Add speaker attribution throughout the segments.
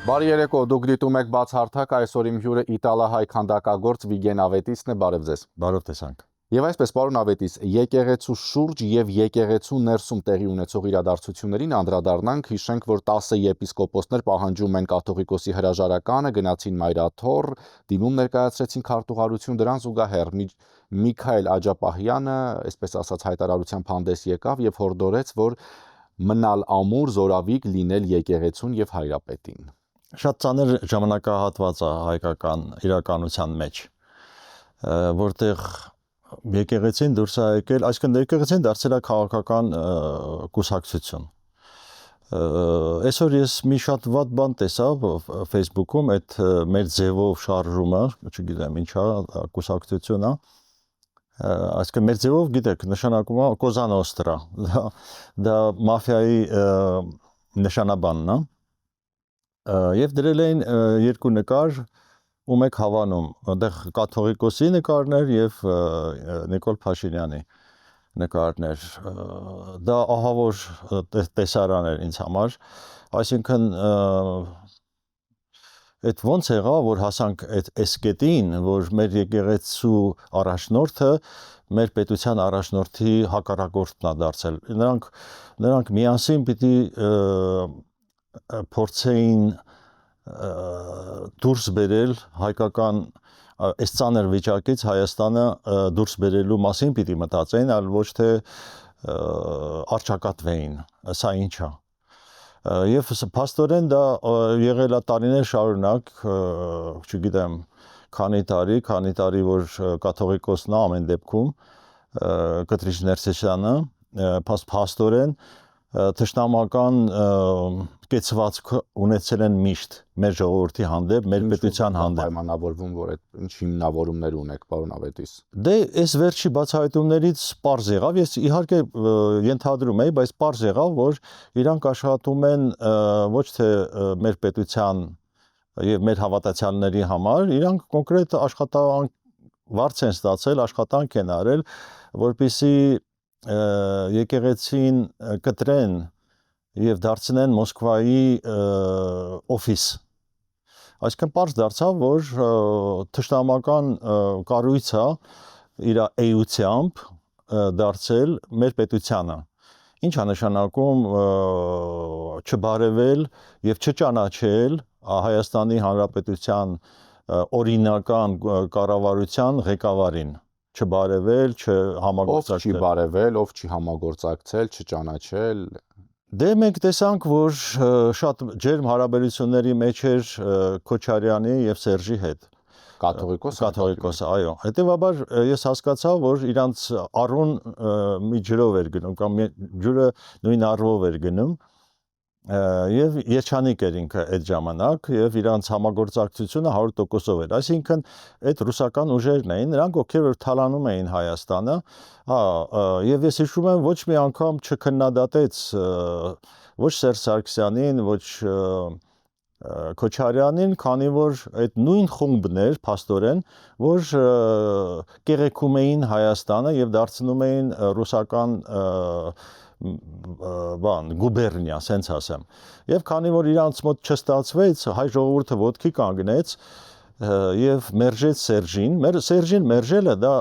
Speaker 1: Բարի երեկո, դուք դիտում եք բացահարթակ, այսօր իմ հյուրը իտալահայ քանդակագործ Վիգեն Ավետիսն է, բարև ձեզ։
Speaker 2: Բարև տեսանք։
Speaker 1: Եվ այսպես, պարոն Ավետիս, եկեղեցու շուրջ եւ եկեղեցու ներսում տեղի ունեցող իրադարձություններին անդրադառնանք, հիշենք, որ 10 եպիսկոպոսներ պահանջում են կաթողիկոսի հրաժարականը, գնացին Մայրաթոր, դիմում ներկայացրեցին քարտուղարություն, դրան զուգահեռ Միքայել Աջապահյանը, այսպես ասած, հայտարարությամբ հանդես եկավ եւ հորդորեց, որ մնալ ամուր, զորավիգ լինել եկեղեցուն եւ հայրապետին։
Speaker 2: Շատ ծանր ժամանակահատված է հայկական իրականության մեջ, որտեղ եկեղեցին դուրս է եկել, այսինքն եկեղեցին դարձել է քաղաքական կուսակցություն։ Այսօր ես մի շատ վատ բան տեսա Facebook-ում, այդ մեր ձևով շարժումը, չգիտեմ ինչա, կուսակցություն է, այսինքն մեր ձևով, գիտեք, նշանակում է Կոզա Նոստրա, դա մաֆիայի նշանաբանն է։ Եվ դրել էին երկու նկար, ում եք հավանում, այնտեղ կաթողիկոսի նկարներ եւ Նիկոլ Փաշինյանի նկարներ։ Դա ահավոր տեսարան էր ինձ համար, այսինքն այդ ոնց եղավ, որ հասանք այս կետին, որ մեր եկեղեցու առաջնորդը մեր պետության առաջնորդի հակառակորդն է դարձել։ Նրանք միասին պիտի փորձեին դուրս բերել հայկական այս ծանր վիճակից Հայաստանը դուրս բերելու մասին պիտի մտածեին, այլ ոչ թե արճակատվեին, սա ինչ է։ Եվ փաստորեն դա եղել է տարիներ շարունակ, չգիտեմ, քանի տարի, որ կաթողիկոսն է ամեն դեպքում, Կտրիչ Ներսեսյանը, փաստորեն թշնամական կեցվածք ունեցել են միշտ մեր ժողովրդի հանդեպ, մեր պետության հանդեպ։
Speaker 1: Պայմանավորվում, որ այդ ինչ հիմնավորումներ ունեք, պարոն Ավետիս։
Speaker 2: Դե այս վերջի բացահայտումներից պարզ եղավ, ես իհարկե ենթադրում եի, բայց պարզ եղավ, որ իրանք աշխատում են ոչ թե մեր պետության եւ մեր հավատացյալների համար, իրանք կոնկրետ վարձ են ստացել, աշխատանք են արել, որպեսզի եկեղեցին կտրեն եւ դարձնեն Մոսկվայի օֆիս։ Այսինքն պարզ դարձավ, որ թշնամական կառույցը իր էությամբ դարձել մեր պետությանը։ Ինչ է նշանակում չբարևել եւ չճանաչել Հայաստանի Հանրապետության օրինական կառավարության ղեկավարին, չբարևել, չհամագործակցել։
Speaker 1: Ով չի բարևել, ով չի համագործակցել, չճանաչել։
Speaker 2: Դե մենք տեսանք, որ շատ ջերմ հարաբերությունների մեջ էր Քոչարյանի եւ Սերժի հետ։ Կաթողիկոսը, այո։ Հետևաբար ես հասկացա, որ իրանց առուն մի ջրով էր գնում, կամ ջուրը նույն առվով էր գնում, եւ երջանիկ էր ինքը այդ ժամանակ եւ իրանց համագործակցությունը 100%-ով էր, այսինքն այդ ռուսական ուժերն էին, նրանք ովքեր որ թալանում էին Հայաստանը, եւ ես հիշում եմ ոչ մի անգամ չքննադատեց ոչ Սերժ Սարգսյանին, ոչ Քոչարյանին, քանի որ այդ նույն խումբն էր փաստորեն, որ կեղեքում էին Հայաստանը եւ դարձնում էին ռուսական գուբերնիա, սենց ասեմ։ Եվ քանի որ իրանց մոտ չստացվեց, հայ ժողովուրդը ոտքի կանգնեց եւ մերժեց Սերժին։ Սերժին մերժելը դա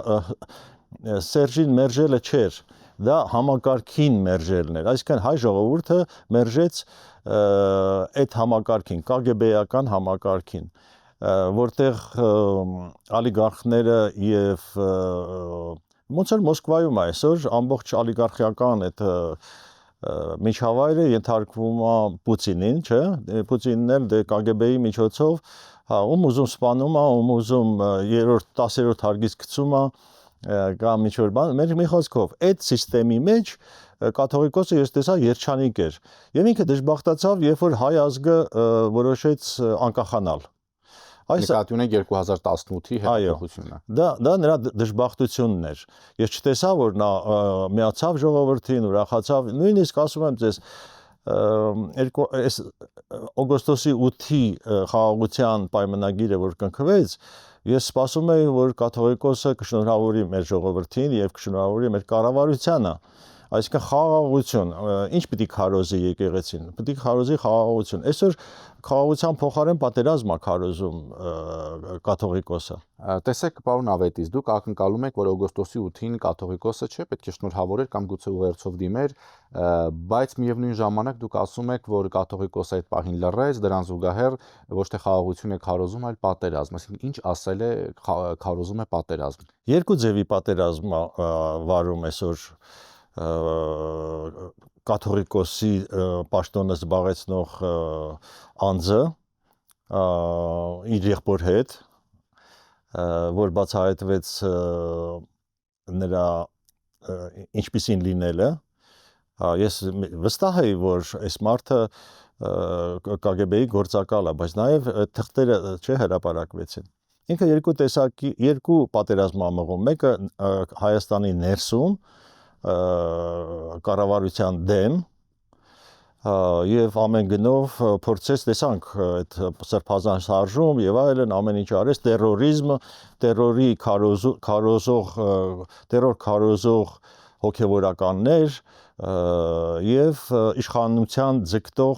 Speaker 2: Սերժին մերժելը չէր, դա համակարգին մերժելն էր։ Այսինքն հայ ժողովուրդը մերժեց այդ համակարգին, KGB-ական համակարգին, որտեղ օլիգարխները եւ ոնց որ Մոսկվայում այսօր ամբողջ օլիգարխիական այդ միջավայրը ենթարկվում է Պուտինին, չէ՞։ Պուտինն էլ դե KGB-ի միջոցով, ում ուզում սպանում է, ում ուզում 10-րդ հարգից գցում է, կամ ինչ որ բան, մի խոսքով, այդ համակարգի մեջ կաթողիկոսը ես տեսա երջանիկ էր։ Եվ ինքը դժբախտացավ, երբ որ հայ ազգը որոշեց անկախանալ։
Speaker 1: Նկատի ունեք 2018-ի հետաքրքրությունը։
Speaker 2: Դա նրա դժբախտությունն էր։ Ես չտեսա, որ նա միացավ ժողովրդին, ուրախացավ, նույնիսկ ասում եմ ձեզ, այս օգոստոսի 8-ի խաղաղության պայմանագիրը, որ կնքվեց, ես սպասում եի, որ կաթողիկոսը կշնորհավորի մեր ժողովրդին եւ կշնորհավորի մեր կառավարությանը, Այսինքն խաղաղություն, ինչ պիտի քարոզի եկեղեցին, պիտի քարոզի խաղաղություն։ Այսօր խաղաղության փոխարեն պատերազմ է քարոզում կաթողիկոսը։
Speaker 1: Տեսեք, պարոն Ավետիս, դուք ակնկալում եք, որ օգոստոսի 8-ին կաթողիկոսը չէ, պետք է շնորհավորեր կամ գուցե ուղերձով դիմեր, բայց միևնույն ժամանակ դուք ասում եք, որ կաթողիկոսը այդ պահին լռեց, դրան զուգահեռ ոչ թե խաղաղություն է քարոզում, այլ պատերազմ։ Այսինքն ինչ ասել է քարոզում է պատերազմ։
Speaker 2: Երկու ձևի պատերազմ վարում այսօր կաթողիկոսի պաշտոնը զբաղեցնող անձը իր եղբոր հետ, որ բացահայտվեց նրա ինչպիսին լինելը, ես վստահ եմ, որ այս մարդը KGB-ի գործակալ է, բայց նաև թղթերը հրապարակվեցին։ Ինքը երկու պատերազմ է մղում, մեկը Հայաստանի ներսում կառավարության դեմ եւ ամեն գնով փորձեց տեսանք այդ սրբազան շարժում եւ այլն ամեն ինչ արեց տերորիզմ, տերոր քարոզող հոգեվորականներ եւ իշխանության ձգտող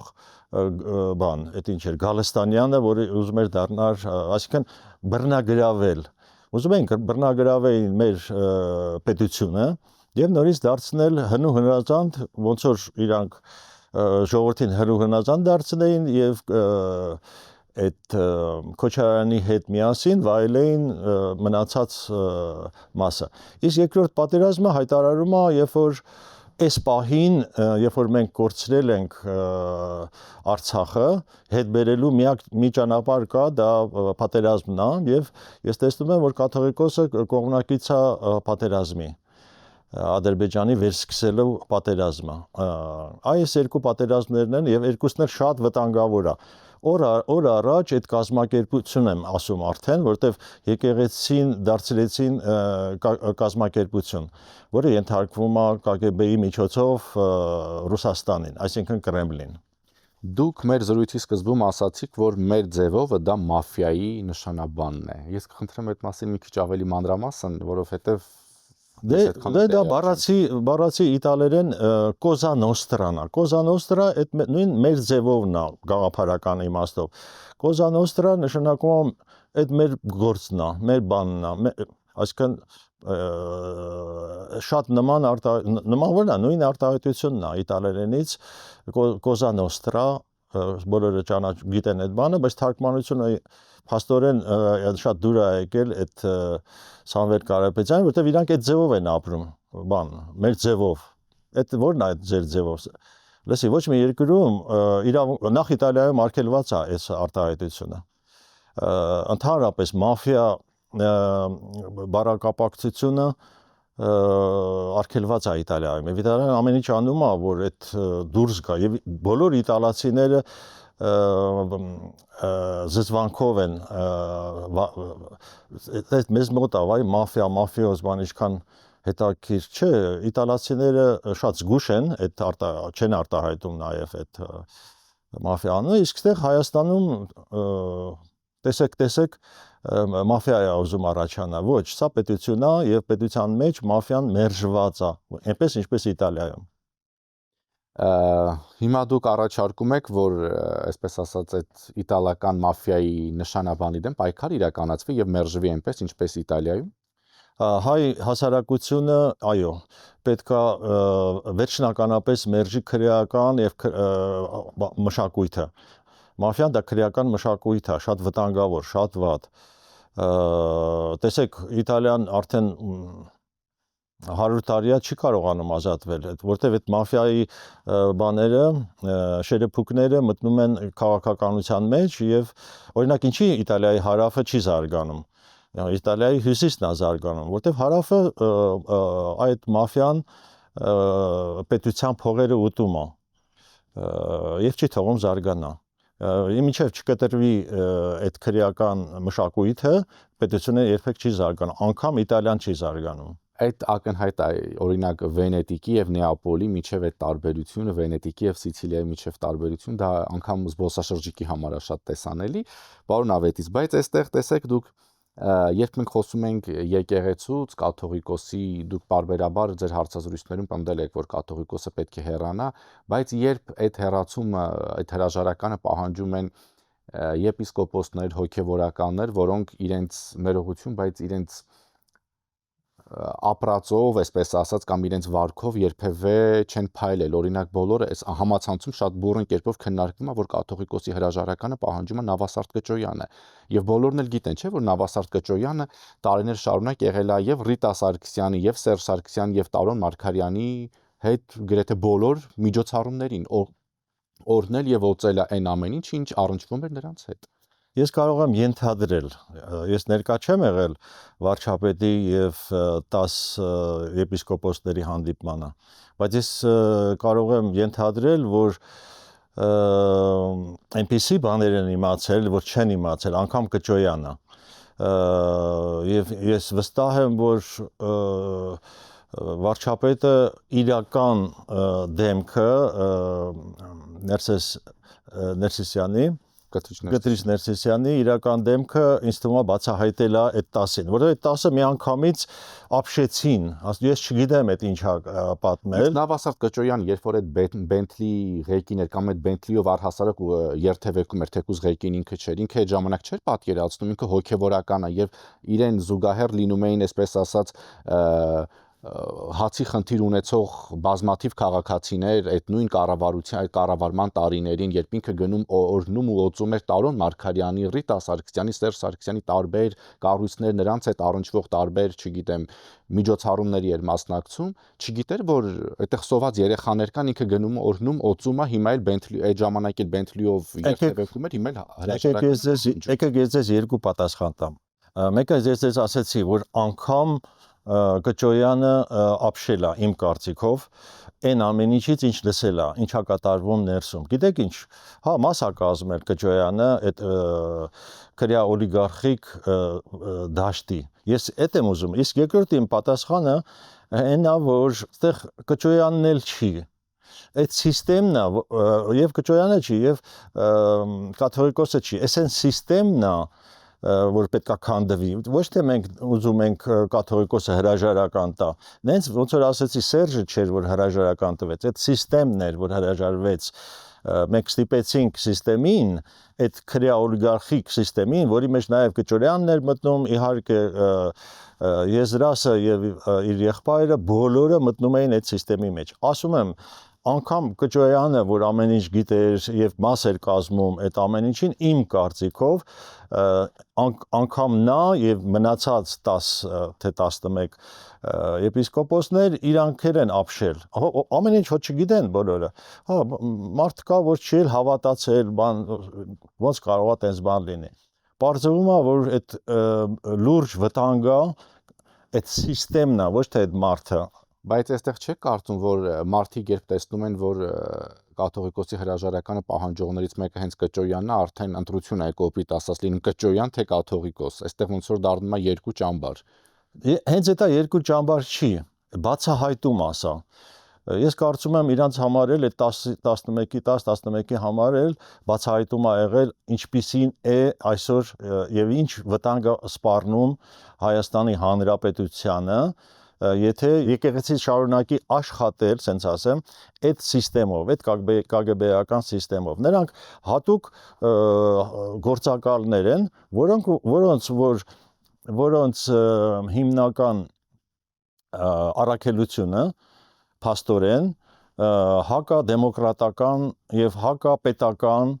Speaker 2: բան, այդ ինչ էր Գալստանյանը, որը ուզում էր դառնալ, այսինքն բռնագրավել։ Ուզում են բռնագրավեին մեր պետությունը եւ նորից դարձնել հնու հնազանդ, ոնց որ իրանք ժողովրդին հնու հնազանդ դարձնեին եւ այդ Քոչարյանի հետ միասին վայելեին մնացած մասը։ Իսկ երկրորդ պատերազմը հայտարարում է, երբ որ այս պահին, երբ որ մենք կորցրել ենք Արցախը, հետ բերելու մի ճանապարհ կա, դա պատերազմն է եւ ես տեսնում եմ, որ կաթողիկոսը կողմնակից է պատերազմի։ Ադրբեջանի վերսկսելու պատերազմը։ Այս երկու պատերազմներն են եւ երկուսն էլ շատ վտանգավոր է։ Օր առաջ այդ կազմակերպություն եմ ասում արդեն, որտեվ եկեղեցին դարձրեցին կազմակերպություն, որը ենթարկվում է KGB-ի միջոցով Ռուսաստանին, այսինքն Կրեմլին։
Speaker 1: Դուք մեր զրույցի սկզբում ասացիք, որ մեր ձևովը դա մաֆիայի նշանաբանն է։ Ես կխնդրեմ այդ մասին մի քիչ ավելի մանրամասն, որովհետեւ
Speaker 2: դա բառացի իտալերեն Cosa Nostra-ն է։ Cosa Nostra այդ նույն մեր ձևովն է գաղափարական իմաստով։ Cosa Nostra նշանակում է այդ մեր գործն է, մեր բանն է, այսինքն շատ նման որն է, նույն արտահայտությունն է իտալերենից Cosa Nostra, բոլորը գիտեն այդ բանը, բայց թարգմանությունը փաստորեն շատ դուր է եկել այդ Սամվել Կարապետյանը, որտեղ իրանք այդ ձևով են ապրում, բան, մեր ձևով։ Այդ որն է այդ ձեր ձևով։ Լսի, ոչ մի երկրում նախ Իտալիայում արգելված է այս արտահայտությունը։ Ընդհանրապես մաֆիա բառակապակցությունը արգելված է Իտալիայում։ Եվ Իտալիան ամեն ինչ անում է, որ այդ դուրս գա, եւ բոլոր իտալացիները զզվանքով են մեզ մոտ ավայ մաֆիոզ բան ինչքան հետաքրքիր չէ, իտալացիները շատ զգուշ են, չեն արտահայտում նաև այդ մաֆիանը, իսկ այդտեղ Հայաստանում տեսեք մաֆիա է ուզում առաջանա, ոչ, սա պետություն է եւ պետության մեջ մաֆիան մերժված է, այնպես ինչպես Իտալիայում։
Speaker 1: Հիմա դուք առաջարկում եք, որ այսպես ասած այդ իտալական մաֆիայի նշանաբանի դեմ պայքար իրականացվի եւ մերժվի այնպես ինչպես Իտալիայում։
Speaker 2: Հայ հասարակությունը, այո, պետքա վերջնականապես մերժի քրեական եւ մշակույթը։ Մաֆիան դա քրեական մշակույթ է, շատ վտանգավոր, շատ վատ։ Տեսեք, Իտալիան արդեն 100 տարի չի կարողանում ազատվել, որտեղ այդ մաֆիայի բաները, շերեփուկները մտնում են քաղաքականության մեջ եւ օրինակ ինչի Իտալիայի հարավը չի զարգանում։ Իտալիայի հյուսիսն է զարգանում, որտեղ հարավը այդ մաֆիան պետության փողերը ուտում է եւ չի թողում զարգանա։ Մինչև չկտրվի այդ քրեական մշակույթը, պետությունը երբեք չի զարգանա, անգամ Իտալիան չի զարգանում։
Speaker 1: Այդ ակնհայտ է, օրինակ Վենետիկի եւ Նեապոլի միջև այդ տարբերությունը, Վենետիկի եւ Սիցիլիայի միջև տարբերություն, դա անգամ զբոսաշրջիկի համար է շատ տեսանելի, պարոն Ավետիս, բայց այստեղ տեսեք դուք Երբ մենք խոսում ենք եկեղեցուց, կաթողիկոսի, դուք բարբերաբար ձեր հարցազրույցներում պնդել եք, որ կաթողիկոսը պետք է հեռանա, բայց երբ այդ հեռացումը, այդ հրաժարականը պահանջում են եպիսկոպոսներ, հոգևորականներ, որոնք իրենց մերողություն, բայց իրենց ապրածով, այսպես ասած, կամ իրենց վարքով երբևէ չեն փայլել։ Օրինակ, բոլորը այս համացանցում շատ բուրըն կերպով քննարկվում է, որ կաթողիկոսի հրաժարականը պահանջում է Նավասարդ Կճոյանը։ Եվ բոլորն էլ գիտեն, չէ՞, որ Նավասարդ Կճոյանը տարիներ շարունակ եղել է եւ Ռիտա Սարգսյանի, եւ Սերժ Սարգսյանի, եւ Տարոն Մարգարյանի հետ գրեթե բոլոր միջոցառումներին օրհնել եւ օծել է այն ամեն ինչ առնչվում էր նրանց հետ։
Speaker 2: Ես կարող եմ ենթադրել, ես ներկա չեմ եղել վարչապետի եւ 10 եպիսկոպոսների հանդիպմանը, բայց ես կարող եմ ենթադրել, որ այնպիսի բաներ են իմացել, որ չեն իմացել, անգամ Կճոյանը, եւ ես վստահ եմ, որ վարչապետը իրական դեմքը Ներսիսյանի Կտրիչ Ներսիսյանի իրական դեմքը ինձ թվում է բացահայտել է այդ 10-ին, որովհետեւ այդ 10-ը միանգամից ապշեցին, ես չգիտեմ այդ ինչա պատմել։
Speaker 1: Նավասարդ Կճոյանը, երբ որ այդ Bentley ղեկին էր կամ այդ Bentley-ով առհասարակ երթևեկում էր, թեկուզ ղեկին ինքը չէր, ինքը այդ ժամանակ չէր պատկերացնում, ինքը հոգևորական է եւ իրեն զուգահեռ լինում էին, այսպես ասած, հացի խնդիր ունեցող բազմաթիվ քաղաքացիներ այդ նույն կառավարման տարիներին, երբ ինքը գնում օրհնում ու օծում էր Տարոն Մարգարյանի, Ռիտա Սարգսյանի, Սերժ Սարգսյանի տարբեր կառույցներ, նրանց հետ առնչվող տարբեր, չգիտեմ, միջոցառումների էր մասնակցում, չգիտեր, որ այդտեղ սոված երեխաներ կան, ինքը գնում օրհնում, օծում է, հիմա էլ Bentley, այդ ժամանակ էլ Bentley-ով երթևեկում էր, հիմա էլ հրաժարական։
Speaker 2: Եկեք ես երկու պատասխան տամ։ Մեկը ես ասացի, որ անգամ Կճոյանը ապշել է իմ կարծիքով այն ամեն ինչից ինչ լսել է, ինչա կատարվում ներսում։ Գիտեք ինչ, հա, մաս է կազմել Կճոյանը այդ քրյա օլիգարխիկ դաշտի։ Ես այդ եմ ուզում, իսկ երկրորդ իմ պատասխանը այն է, որ այդտեղ Կճոյանն էլ չի։ Այդ համակարգն է, եւ Կճոյանը չի, եւ կաթողիկոսը չի, այսեն համակարգն է, որ պետք է քանդվի, ոչ թե մենք ուզում ենք կաթողիկոսը հրաժարական տա, նենց ոնց որ ասեցի Սերժը չէր, որ հրաժարական տվեց, այդ համակարգն էր, որ հրաժարվեց, մենք ստիպեցինք համակարգին, այդ քրյա օլիգարխիկ համակարգին, որի մեջ նաև Կճորյանն էր մտնում, իհարկե Եզրասը եւ իր եղբայրը բոլորը մտնում էին այդ համակարգի մեջ, ասում եմ, անգամ Կճոյանը, որ ամեն ինչ գիտեր եւ մաս էր կազմում այդ ամեն ինչին, իմ կարծիքով անգամ նա եւ մնացած 10 թե 11 եպիսկոպոսներ իրանքեր են ապշել։ Ամեն ինչ ոչ չգիտեն բոլորը։ Հա, մարդ կա, որ չի էլ հավատացել, բան ոնց կարող է տես բան լինի։ Պարզվում է, որ այդ լուրջ վտանգը այդ համակարգն է, ոչ թե այդ մարդը։
Speaker 1: Բայց այստեղ չեք կարծում, որ մարդիկ երբ տեսնում են, որ կաթողիկոսի հրաժարականը պահանջողներից մեկը հենց Կճոյանն է, արդեն ընտրություն է կոպիտ ասած լինում Կճոյան թե կաթողիկոս, այստեղ ոնց որ դառնում է երկու ճամբար։
Speaker 2: Հենց դա երկու ճամբար չի, բացահայտում ասա։ Ես կարծում եմ իրանց համար էլ այդ 10-11-ի համար էլ բացահայտում ա եղել ինչպիսին է այսօր եւ ինչ վտանգ է սպառնում Հայաստանի Հանրապետությանը, եթե եկեղեցին շարունակի աշխատել, ասենց ասեմ, այդ համակարգով, այդ կագբեական համակարգով։ Նրանք հատուկ գործակալներ են, որոնց հիմնական առաքելությունը փաստորեն հակադեմոկրատական եւ հակապետական,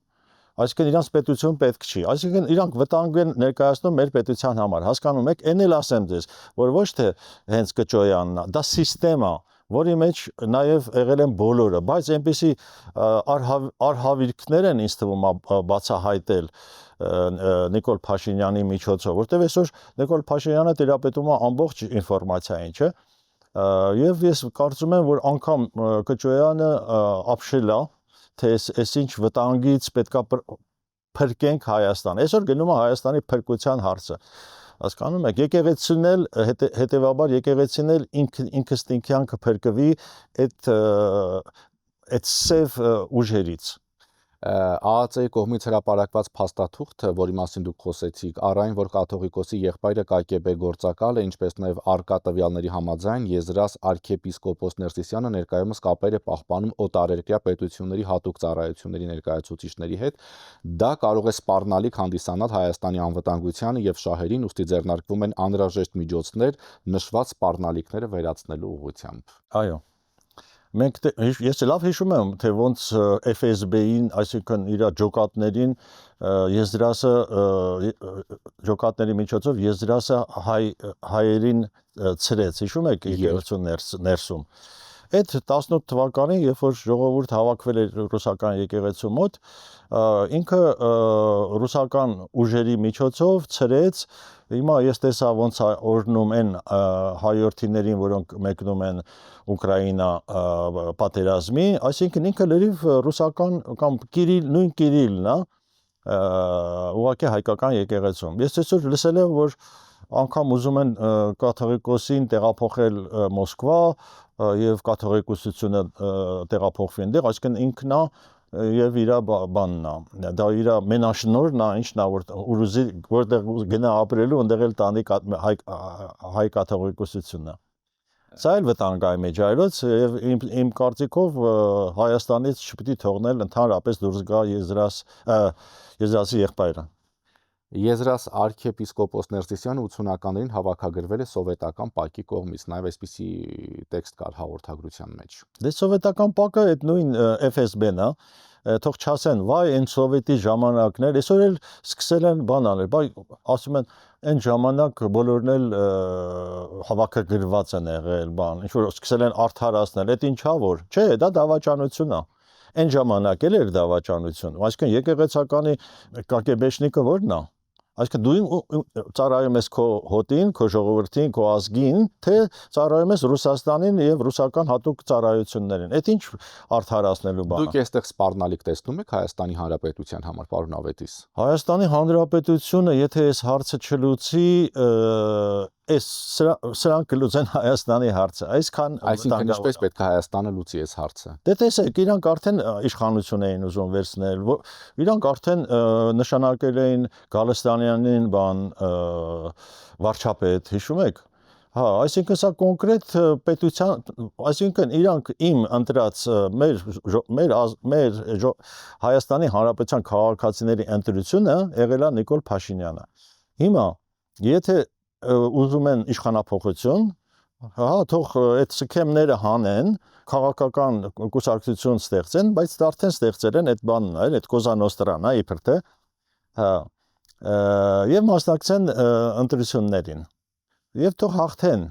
Speaker 2: այսինքն իրանց պետություն պետք չի, այսինքն իրանք վտանգ են ներկայացնում մեր պետության համար, հասկանում եք, այն էլ ասեմ ձեզ, որ ոչ թե հենց Կճոյանն է, դա համակարգ է, որի մեջ նաև եղել են բոլորը, բայց այնպիսի արհավիրքներ են ինձ թվում բացահայտել Նիկոլ Փաշինյանի միջոցով, որտեղ այսօր Նիկոլ Փաշինյանը տիրապետում է ամբողջ ինֆորմացիային, չէ՞։ Եվ ես կարծում եմ, որ անգամ Կճոյանը ապշել է, թե այս ինչ վտանգից պետքա փրկենք Հայաստան։ Այսօր գնում է Հայաստանի փրկության հարցը։ Հասկանում եք, եկեղեցին էլ հետևաբար եկեղեցին էլ ինքնըստինքյան կփրկվի այդ սև ուժերից։
Speaker 1: ԱԱՑ-ի կողմից հրապարակված փաստաթուղթը, որի մասին դուք խոսեցիք, առ այն, որ կաթողիկոսի եղբայրը ԿԳԲ գործակալ է, ինչպես նաև առկա տվյալների համաձայն, Եզրաս arczepiskopos Ներսիսյանը ներկայումս կապեր է պահպանում օտարերկրյա պետությունների հատուկ ծառայությունների ներկայացուցիչների հետ, դա կարող է սպառնալիք հանդիսանալ Հայաստանի անվտանգությանը եւ շահերին, ուստի ձեռնարկվում են անհրաժեշտ միջոցներ նշված սպառնալիքները վերացնելու ուղղությամբ։
Speaker 2: Այո։ Մենք ես լավ հիշում եմ, թե ոնց FSB-ին, այսինքն իր ջոկատներին Եզրասը ջոկատների միջոցով Եզրասը հայերին ցրեց, հիշում եք եկեղեցու ներսում։ Այդ 18 թվականին, երբ որ ժողովուրդ հավաքվել էր ռուսական եկեղեցու մոտ, ինքը ռուսական ուժերի միջոցով ցրեց։ Հիմա ես տեսա ոնց օրնում են հայորդիներին, որոնք մեկնում են Ուկրաինա պատերազմի, այսինքն ինքը լրիվ ռուսական կամ նույն Կիրիլն է, ուղղակի հայկական եկեղեցում։ Ես այսօր լսել եմ, որ անգամ ուզում են կաթողիկոսին տեղափոխել Մոսկվա եւ կաթողիկոսությունը տեղափոխվի այնտեղ, այսինքն ինքն է եւ իր բանն է, դա իր մենաշնորհն է, ինչն է, որ ուզի որտեղ գնա ապրելու, այնտեղ էլ տանի հայ կաթողիկոսությունը։ Սա էլ վտանգ է մեջ այլոց եւ իմ կարծիքով Հայաստանից չպիտի թողնել ընդհանրապես դուրս գա Եզրասի եղբայրը։
Speaker 1: Եզրաս arczepiskopos Ներսիսյանը 80-ականներին հավաքագրվել է սովետական ՊԱԿ-ի կողմից, նաև այսպիսի տեքստ կար հաղորդագրության մեջ։
Speaker 2: Դե սովետական ՊԱԿ-ը այդ նույն FSB-ն է, թող չասեն, վայ, այն սովետի ժամանակներ, այսօր էլ սկսել են բան անել, բայ ասում են, այն ժամանակ բոլորն էլ հավաքագրված են եղել, բան, ինչ որ սկսել են արդարացնել, այդ ինչա որ, չէ, դա դավաճանություն է։ Այն ժամանակ էլ էր դավաճանություն, այսինքն եկեղեցականի ԿԳԲշնիկը ո՞րն է։ Այսինքն դու ծառայում ես քո հոտին, քո ժողովրդին, քո ազգին, թե ծառայում ես Ռուսաստանին եւ ռուսական հատուկ ծառայություններին։ Այդ ինչ արդարացնելու բան է։
Speaker 1: Դուք այստեղ սպառնալիք տեսնում եք Հայաստանի Հանրապետության համար, պարոն Ավետիս։
Speaker 2: Հայաստանի Հանրապետությունը, եթե այս հարցը չլուծի, սրանք կլուծեն Հայաստանի հարցը։
Speaker 1: Այսինքն ինչպես պետք է Հայաստանը լուծի այս հարցը։
Speaker 2: Դե տեսեք, իրանք արդեն իշխանություն էին ուզում վերցնել, իրանք արդեն նշանակել էին Գալստանյանին բան վարչապետ, հիշում եք։ Հա, այսինքն սա կոնկրետ պետության, այսինքն իրանք իմ ընտրած մեր Հայաստանի Հանրապետության քաղաքացիների ընտրությունը եղել է Նիկոլ Փաշինյանը։ Հիմա եթե ուզում են իշխանափոխություն, հա, թող այդ սքեմները հանեն, քաղաքական կուսակցություն ստեղծեն, բայց արդեն ստեղծել են այդ բանն, այդ Կոզա Նոստրան, իբր թե, հա, եւ մասնակցեն ընտրություններին։ Եվ թող հաղթեն,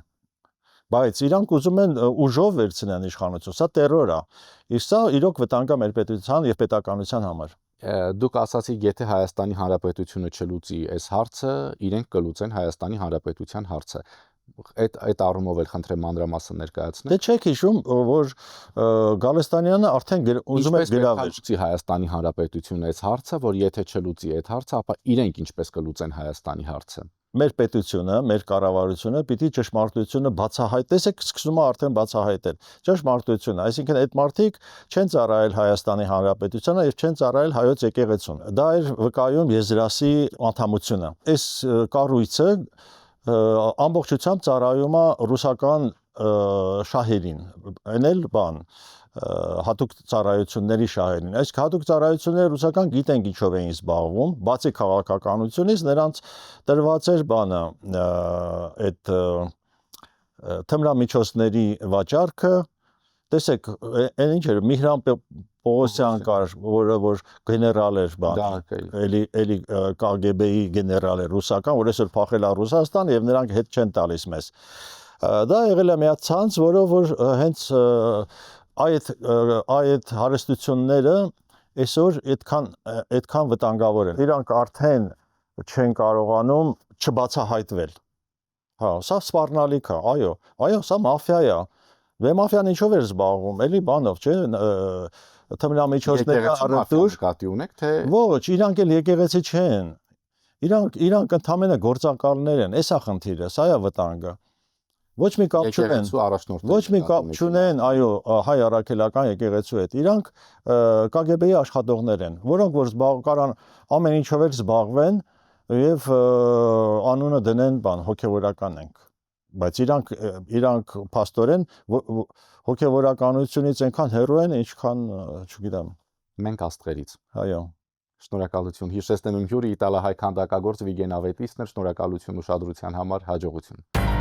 Speaker 2: բայց իրանք ուզում են ուժով վերցնեն իշխանություն, սա տերոր է, իսկ սա իրոք վտանգ է մեր պետության եւ պետականության համար։
Speaker 1: Դուք ասացիք, եթե Հայաստանի Հանրապետությունը չլուծի այս հարցը, իրենք կլուծեն Հայաստանի Հանրապետության հարցը։ Այդ առումով էլ խնդրեմ մանրամասն ներկայացնել։
Speaker 2: Դե չեք հիշում, որ Գալստանյանը արդեն ուզում է գրավել
Speaker 1: լուծի Հայաստանի Հանրապետությունը այս հարցը, որ եթե չլուծի այդ հարցը, ապա իրենք ինչպես կլուծեն Հայաստանի հարցը։
Speaker 2: Մեր պետությունը, մեր կառավարությունը պիտի ճշմարտությունը բացահայտ, տեսեք, սկսում է արդեն բացահայտել ճշմարտությունը, այսինքն այդ մարդիկ չեն ծառայել Հայաստանի Հանրապետությանը եւ չեն ծառայել հայոց եկեղեցուն։ Դա էր վկայում Եզրասի անդամությունը։ Այս կառույցը ամբողջությամբ ծառայում է ռուսական շահերին, այն էլ բան հատուկ ծառայությունների շահերին։ Այս հատուկ ծառայությունները ռուսական գիտեն ինչով էին զբաղվում, բացի քաղաքականությունից նրանց տրված էր բանը, այդ թմրամիջոցների վաճառքը, տեսեք, այն ինչ էր, Միհրան Պողոսյան կար, որ գեներալ էր բան, էլի ԿԳԲ-ի գեներալ էր ռուսական, որ այսօր փախել է Ռուսաստան եւ նրանք հետ չեն տալիս մեզ։ Դա եղել է մի հատ ցանց, որով որ հենց այդ հարստությունները այսօր այդքան վտանգավոր են։ Իրանք արդեն չեն կարողանում չբացահայտվել։ Հա, սա սպառնալիք է, այո, սա մաֆիա է։ Դե մաֆիան ինչով էր զբաղվում, էլի բանով, չէ՞, թմրամիջոցների առևտուր
Speaker 1: կատի ունեք, թե
Speaker 2: ոչ, իրանք էլ եկեղեցի չեն։ Իրանք ընդհանրապես գործակալներ են, էսա խնդիրը, սա է վտանգը։ ոչ մի կապ չունեն։
Speaker 1: Եկեղեցու առաջնորդներ։
Speaker 2: Ոչ մի կապ չունեն, այո, հայ առաքելական եկեղեցու հետ։ Իրանք KGB-ի աշխատողներ են, որոնք որ կարան ամեն ինչով էլ զբաղվեն եւ անունը դնեն հոգեվորական ենք։ Բայց իրանք փաստորեն հոգեվորականությունից այնքան հեռու են, ինչքան, չգիտեմ,
Speaker 1: մենք աստղերից։
Speaker 2: Այո։
Speaker 1: Շնորհակալություն։ Հիշեցնեմ իմ հյուրը իտալահայ քանդակագործ Վիգեն Ավետիսն էր։ Շնորհակալություն ուշադրության համար, հաջողություն։